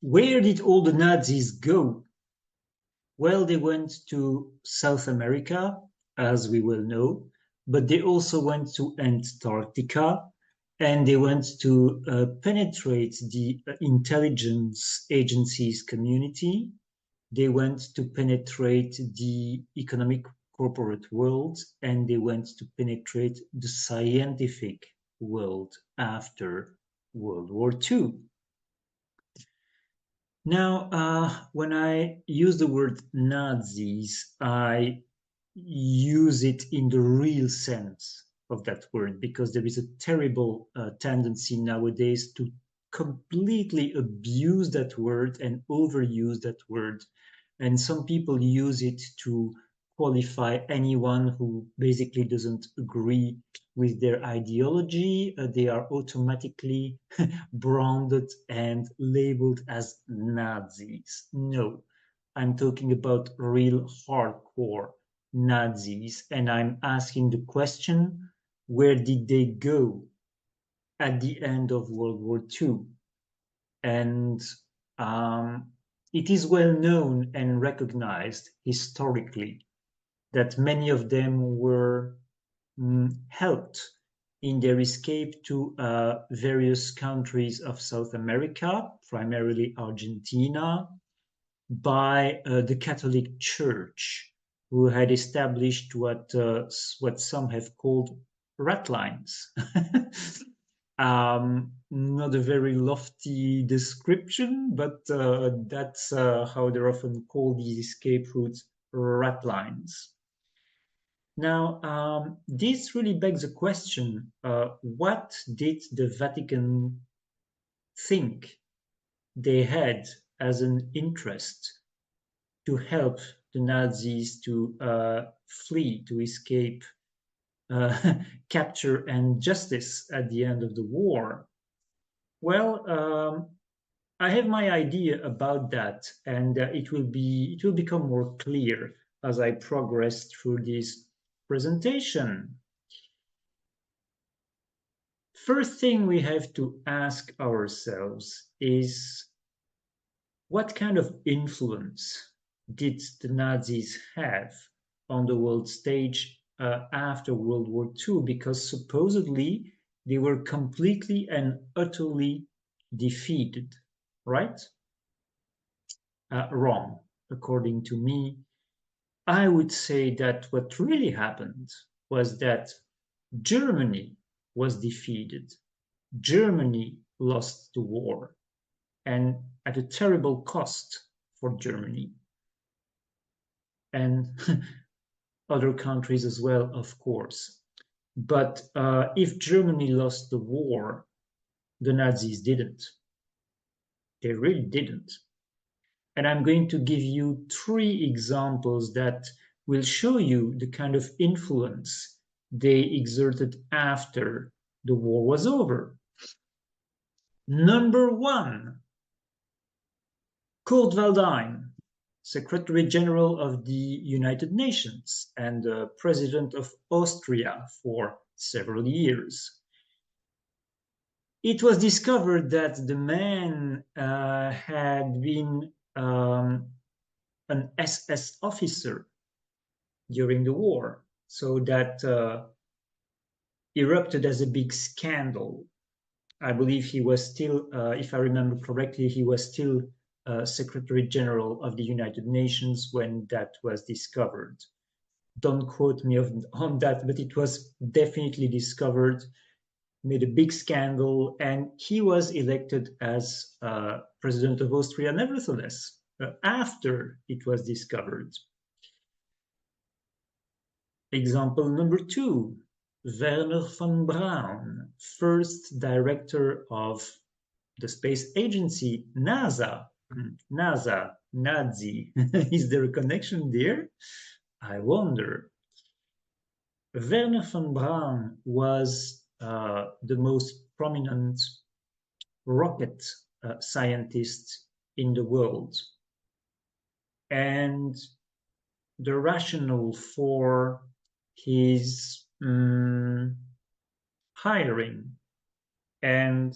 Where did all the Nazis go? Well, they went to South America, as we well know, but they also went to Antarctica, and they went to penetrate the intelligence agencies community. They went to penetrate the economic corporate world, and they went to penetrate the scientific world after World War II. Now, when I use the word Nazis, I use it in the real sense of that word because there is a terrible tendency nowadays to completely abuse that word and overuse that word. And some people use it to qualify anyone who basically doesn't agree with their ideology. They are automatically branded and labeled as Nazis. No, I'm talking about real hardcore Nazis, and I'm asking the question, where did they go at the end of World War II? And it is well known and recognized historically that many of them were helped in their escape to various countries of South America, primarily Argentina, by the Catholic Church, who had established what some have called rat lines. Not a very lofty description, but that's how they're often called, these escape routes, rat lines. Now, this really begs a question. What did the Vatican think they had as an interest to help the Nazis to flee, to escape capture and justice at the end of the war? Well, I have my idea about that, and it will become more clear as I progress through this presentation. First thing we have to ask ourselves is, what kind of influence did the Nazis have on the world stage after World War II? Because supposedly they were completely and utterly defeated, right? Wrong, according to me. I would say that what really happened was that Germany was defeated. Germany lost the war, and at a terrible cost for Germany and other countries as well, of course. But if Germany lost the war, the Nazis didn't. They really didn't. And I'm going to give you 3 examples that will show you the kind of influence they exerted after the war was over. Number 1, Kurt Waldheim, Secretary General of the United Nations and President of Austria for several years. It was discovered that the man had been an SS officer during the war, so that erupted as a big scandal. I believe he was still, if I remember correctly, he was still Secretary General of the United Nations when that was discovered. Don't quote me on that, but it was definitely discovered, made a big scandal, and he was elected as President of Austria nevertheless, after it was discovered. Example number 2, Wernher von Braun, first director of the space agency, NASA. NASA, Nazi. Is there a connection there? I wonder. Wernher von Braun was the most prominent rocket scientist in the world. And the rationale for his hiring and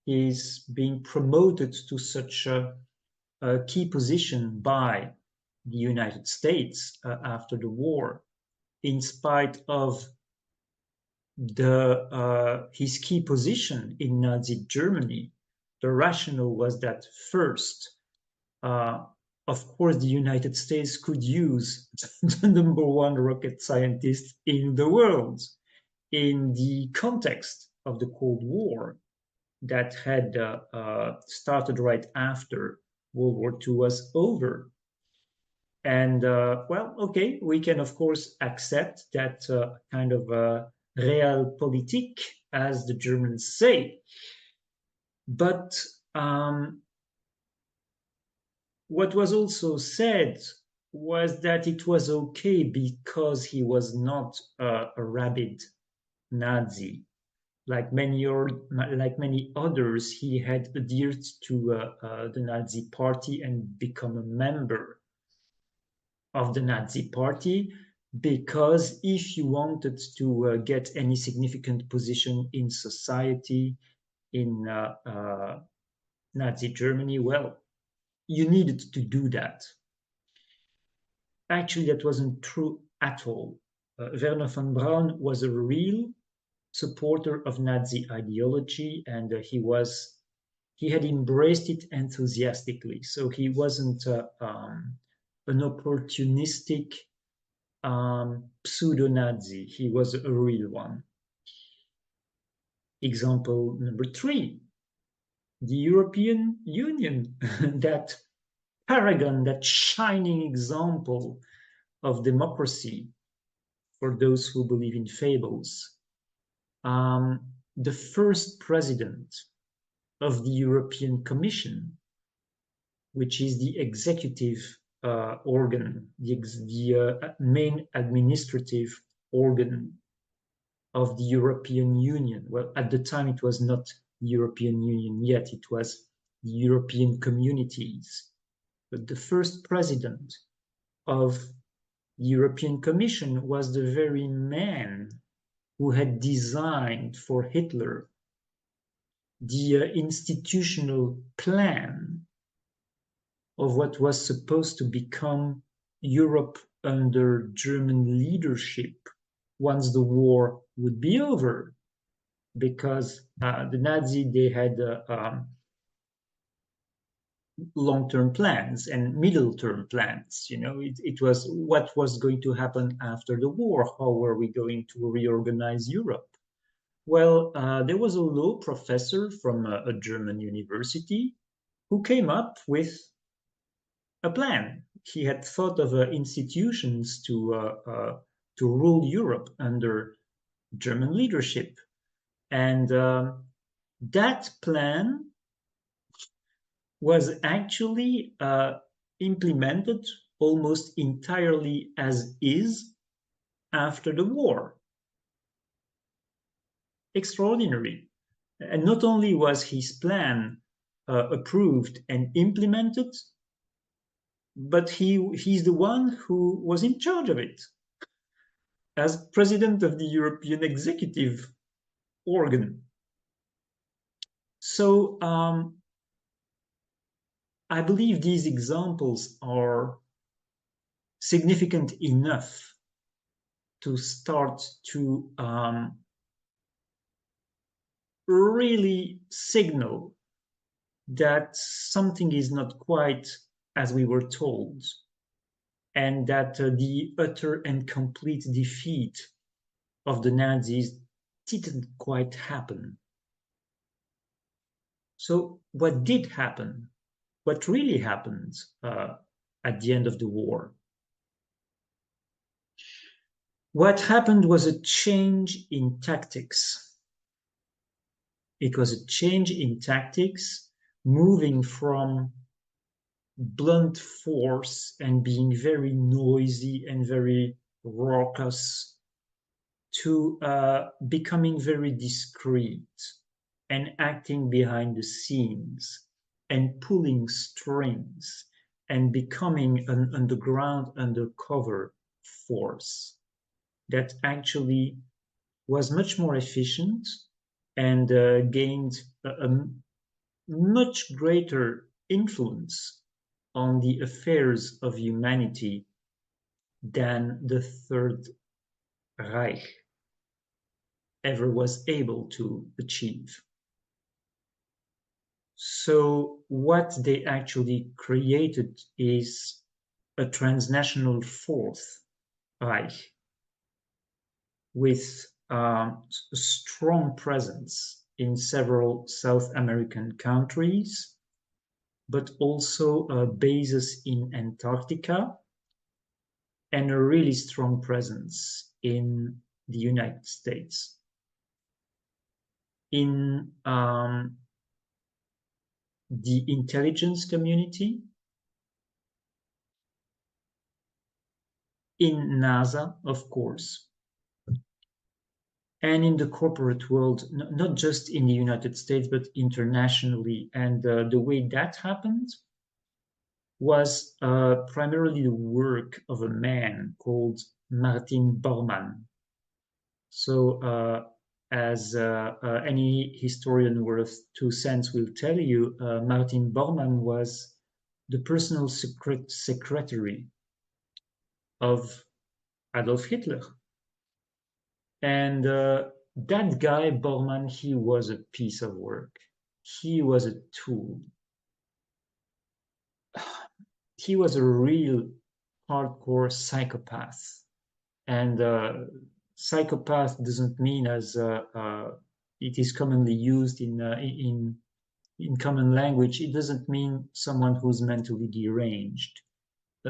is being promoted to such a key position by the United States after the war, in spite of his key position in Nazi Germany. The rationale was that first, uh, of course, the United States could use the number one rocket scientist in the world in the context of the Cold War that had started right after World War II was over. And well, okay, we can of course accept that kind of realpolitik, as the Germans say. But what was also said was that it was okay because he was not a rabid Nazi. Like many others, he had adhered to the Nazi party and become a member of the Nazi party, because if you wanted to get any significant position in society in Nazi Germany, well, you needed to do that. Actually, that wasn't true at all. Werner von Braun was a real supporter of Nazi ideology, and he had embraced it enthusiastically. So he wasn't an opportunistic pseudo-Nazi. He was a real one. Example number 3, the European Union, that paragon, that shining example of democracy for those who believe in fables. The first president of the European Commission, which is the executive organ, the main administrative organ of the European Union. Well, at the time it was not the European Union yet, it was the European Communities. But the first president of the European Commission was the very man who had designed for Hitler the institutional plan of what was supposed to become Europe under German leadership once the war would be over. Because the Nazi, they had long-term plans and middle-term plans. You know, it was what was going to happen after the war. How were we going to reorganize Europe? Well, there was a law professor from a German university who came up with a plan. He had thought of institutions to rule Europe under German leadership, and that plan was actually implemented almost entirely as is after the war. Extraordinary. And not only was his plan approved and implemented, but he's the one who was in charge of it as president of the European executive organ. So I believe these examples are significant enough to start to really signal that something is not quite as we were told, and that the utter and complete defeat of the Nazis didn't quite happen. So what did happen? What really happened at the end of the war? What happened was a change in tactics. It was a change in tactics, moving from blunt force and being very noisy and very raucous to becoming very discreet and acting behind the scenes and pulling strings and becoming an undercover force that actually was much more efficient and gained much greater influence on the affairs of humanity than the Third Reich ever was able to achieve. So what they actually created is a transnational Fourth Reich with a strong presence in several South American countries, but also bases in Antarctica and a really strong presence in the United States. In the intelligence community, in NASA, of course, and in the corporate world, not just in the United States, but internationally. And the way that happened was primarily the work of a man called Martin Bormann. So, as any historian worth 2 cents will tell you, Martin Bormann was the personal secretary of Adolf Hitler. And that guy, Bormann, he was a piece of work. He was a tool. He was a real hardcore psychopath. And psychopath doesn't mean as it is commonly used in common language. It doesn't mean someone who's mentally deranged.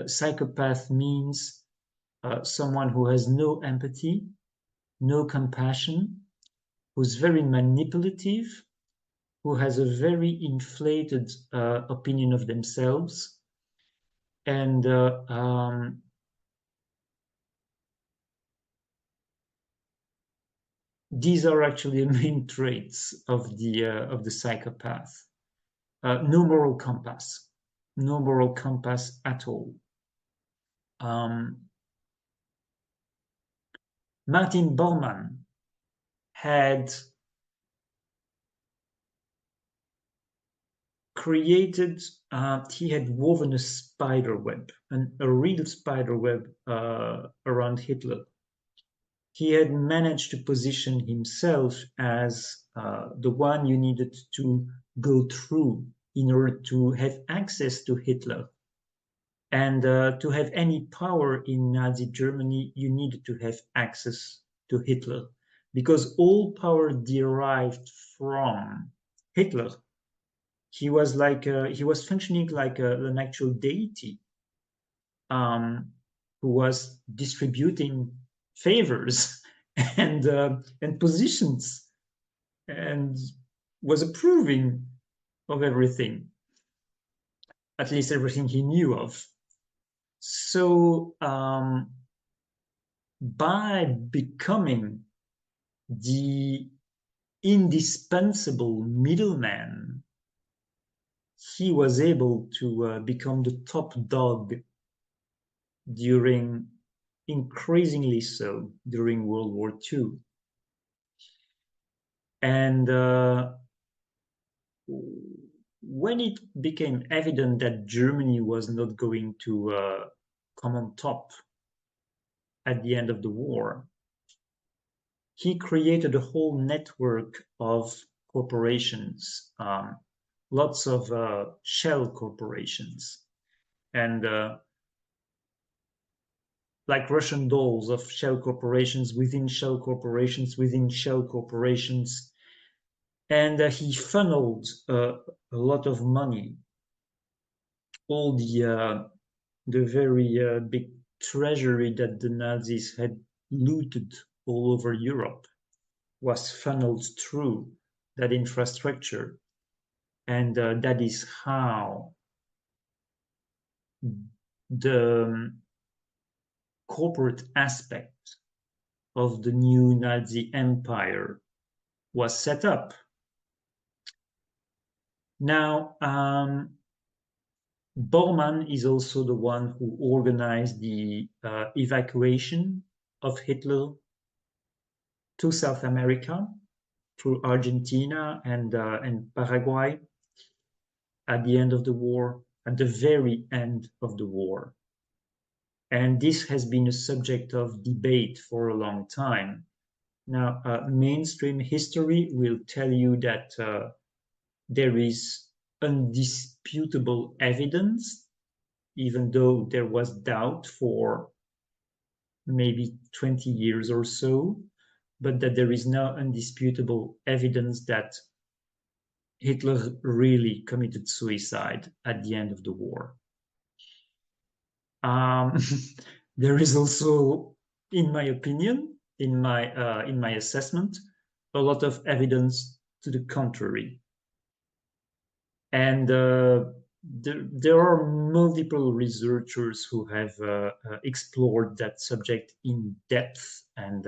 Psychopath means someone who has no empathy, no compassion, who's very manipulative, who has a very inflated opinion of themselves, and these are actually the main traits of the psychopath. No moral compass, no moral compass at all. Martin Bormann had created, he had woven a spider web, a real spider web around Hitler. He had managed to position himself as the one you needed to go through in order to have access to Hitler. And to have any power in Nazi Germany, you needed to have access to Hitler, because all power derived from Hitler. He was like he was functioning like an actual deity who was distributing favors and positions and was approving of everything, at least everything he knew of. So by becoming the indispensable middleman, he was able to become the top dog during, increasingly so, during World War II. And when it became evident that Germany was not going to come on top at the end of the war, he created a whole network of corporations, lots of shell corporations, and like Russian dolls of shell corporations within shell corporations within shell corporations. And he funneled a lot of money, all the very big treasury that the Nazis had looted all over Europe was funneled through that infrastructure. And that is how the corporate aspect of the new Nazi empire was set up. Now, Bormann is also the one who organized the evacuation of Hitler to South America through Argentina and Paraguay. at the end of the war, at the very end of the war. And this has been a subject of debate for a long time. Now, mainstream history will tell you that there is undisputable evidence, even though there was doubt for maybe 20 years or so, but that there is now undisputable evidence that Hitler really committed suicide at the end of the war. Um, there is also, in my opinion, in my assessment, a lot of evidence to the contrary. And there are multiple researchers who have explored that subject in depth, and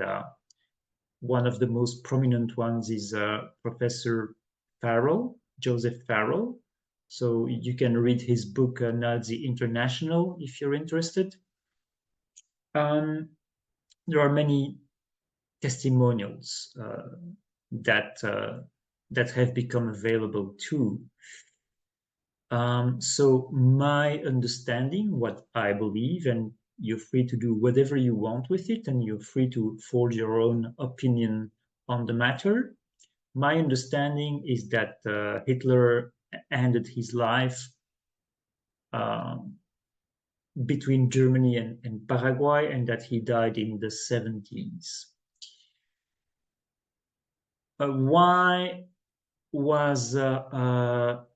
one of the most prominent ones is Professor Farrell, Joseph Farrell. So you can read his book, Nazi International, if you're interested. There are many testimonials that have become available too. So my understanding, what I believe, and you're free to do whatever you want with it, and you're free to forge your own opinion on the matter. My understanding is that Hitler ended his life between Germany and Paraguay, and that he died in the 70s. Why was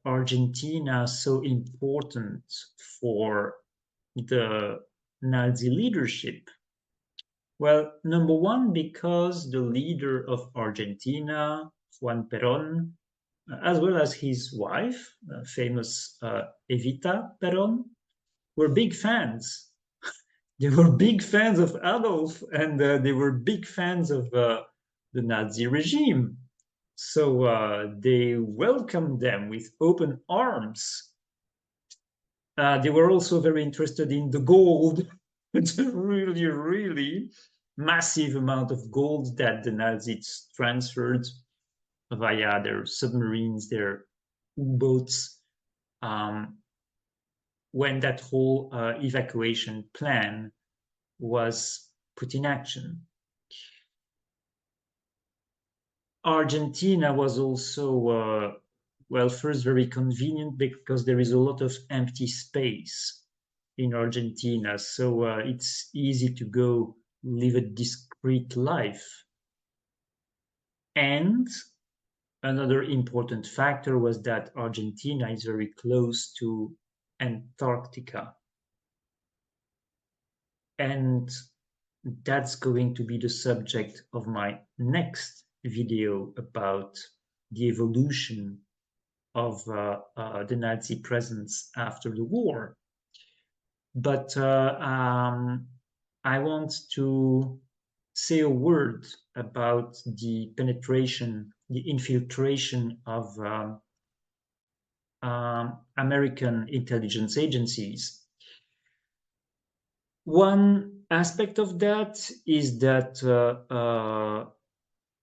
Argentina so important for the Nazi leadership? Well, number one, because the leader of Argentina, Juan Perón, as well as his wife, famous Evita Perón, were big fans. They were big fans of Adolf, and they were big fans of the Nazi regime. So they welcomed them with open arms. They were also very interested in the gold. It's a really, really massive amount of gold that the Nazis transferred via their submarines, their U-boats, when that whole evacuation plan was put in action. Argentina was also, well, first very convenient because there is a lot of empty space in Argentina. So it's easy to go live a discreet life. And another important factor was that Argentina is very close to Antarctica. And that's going to be the subject of my next video about the evolution of the Nazi presence after the war. But I want to say a word about the penetration, the infiltration of American intelligence agencies. One aspect of that is that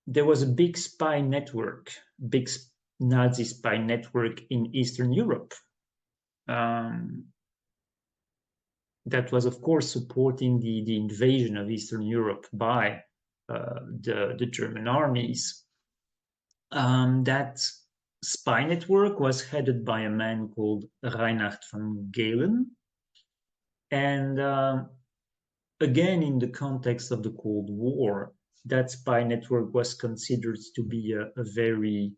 there was a big spy network, big Nazi spy network in Eastern Europe. That was, of course, supporting the invasion of Eastern Europe by the German armies. That spy network was headed by a man called Reinhard von Gehlen. And again, in the context of the Cold War, that spy network was considered to be a very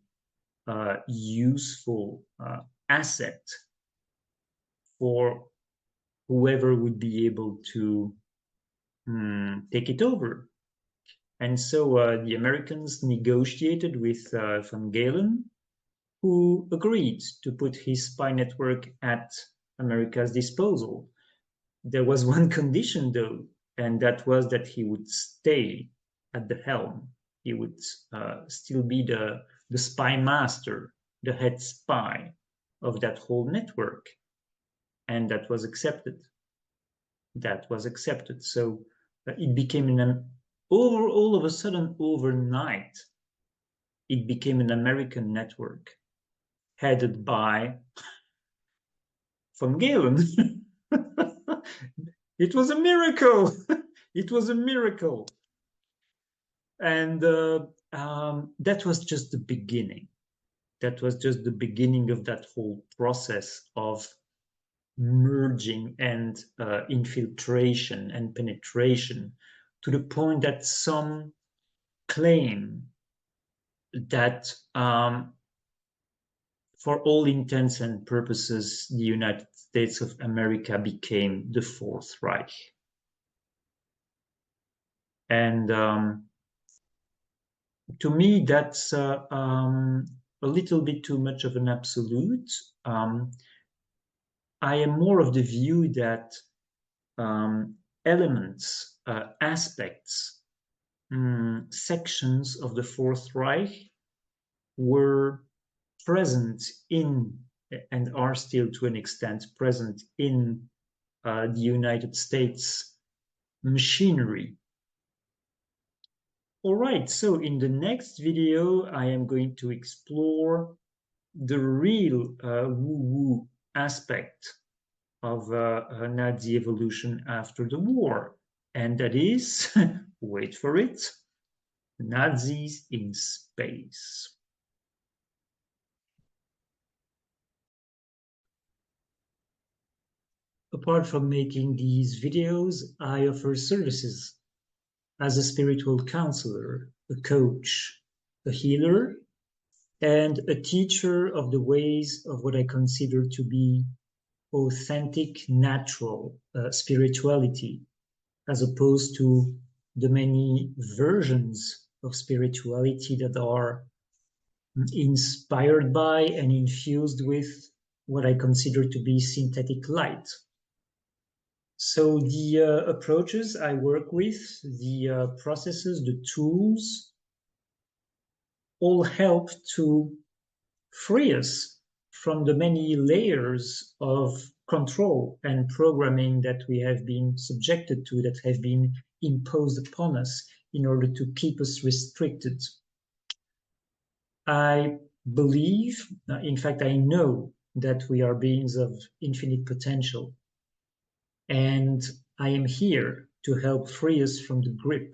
useful asset for whoever would be able to take it over. And so the Americans negotiated with von Gehlen, who agreed to put his spy network at America's disposal. There was one condition, though, and that was that he would stay at the helm. He would still be the spy master, the head spy of that whole network. And that was accepted. That was accepted. So it became all of a sudden, overnight, it became an American network headed by von Galen. It was a miracle. It was a miracle. And that was just the beginning. That was just the beginning of that whole process of merging and infiltration and penetration, to the point that some claim that for all intents and purposes, the United States of America became the Fourth Reich. And to me, that's a little bit too much of an absolute. I am more of the view that elements, aspects, sections of the Fourth Reich were present in, and are still to an extent present in, the United States machinery. All right, so in the next video, I am going to explore the real woo-woo aspect of Nazi evolution after the war. And that is, wait for it, Nazis in space. Apart from making these videos, I offer services as a spiritual counselor, a coach, a healer, and a teacher of the ways of what I consider to be authentic, natural spirituality, as opposed to the many versions of spirituality that are inspired by and infused with what I consider to be synthetic light. So the approaches I work with, the processes, the tools, all help to free us from the many layers of control and programming that we have been subjected to, that have been imposed upon us in order to keep us restricted. I believe, in fact, I know that we are beings of infinite potential. And I am here to help free us from the grip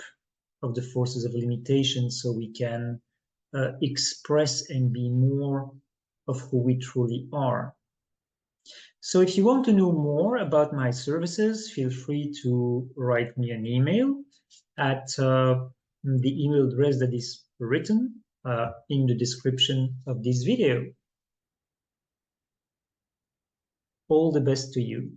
of the forces of limitation, so we can express and be more of who we truly are. So if you want to know more about my services, feel free to write me an email at the email address that is written in the description of this video. All the best to you.